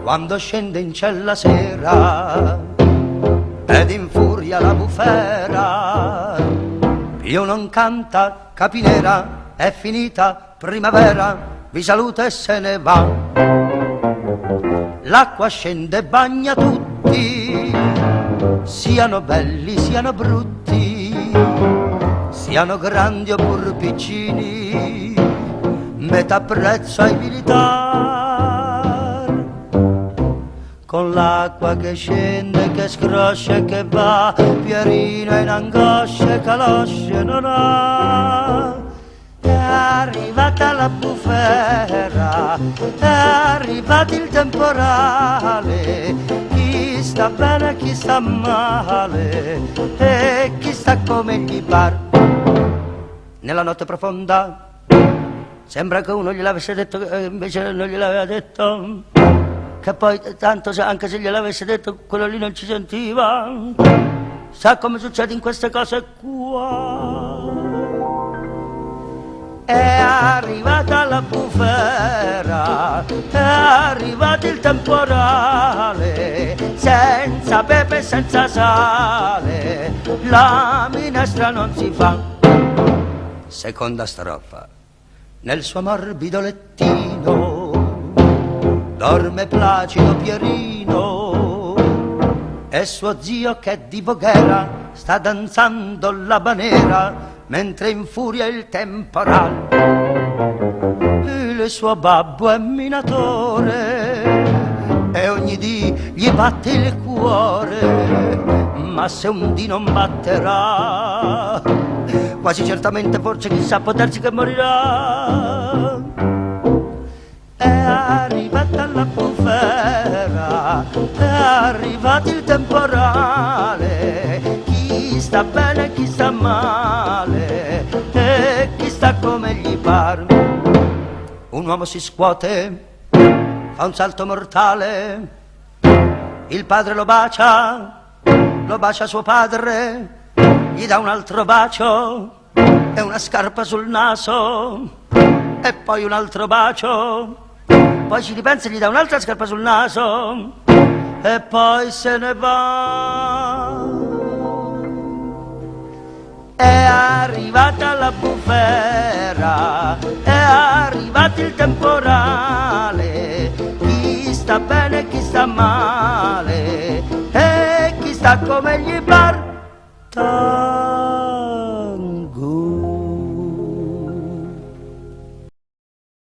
quando scende in cielo la sera ed infuria la bufera. Pio non canta, Capinera, è finita primavera, vi saluta e se ne va. L'acqua scende e bagna tutti, siano belli, siano brutti, siano grandi o pur piccini, metà prezzo ai militar. Con l'acqua che scende, che scroscia e che va, Pierino in angoscia e calosce non ha. È arrivata la bufera, è arrivato il temporale, chi sta bene e chi sta male, e chi sta come gli par. Nella notte profonda sembra che uno gliel'avesse detto, invece non gliel'aveva detto, che poi tanto anche se gliel'avesse detto quello lì non ci sentiva. Sa come succede in queste cose qua. È arrivata la bufera, è arrivato il temporale, senza pepe e senza sale, la minestra non si fa. Seconda strofa. Nel suo morbido lettino dorme placido Pierino e suo zio che di Voghera sta danzando l'habanera mentre infuria il temporale. Il suo babbo è minatore e ogni dì gli batte il cuore, ma se un dì non batterà, quasi certamente forse chissà potersi che morirà. È arrivata la bufera, è arrivato il temporale, chi sta bene e chi sta male, e chi sta come gli par. Un uomo si scuote, fa un salto mortale, il padre lo bacia suo padre, gli dà un altro bacio e una scarpa sul naso, e poi un altro bacio, poi ci ripensa e gli dà un'altra scarpa sul naso, e poi se ne va. È arrivata la bufera, è arrivato il temporale, chi sta bene e chi sta male, e chi sta come gli par.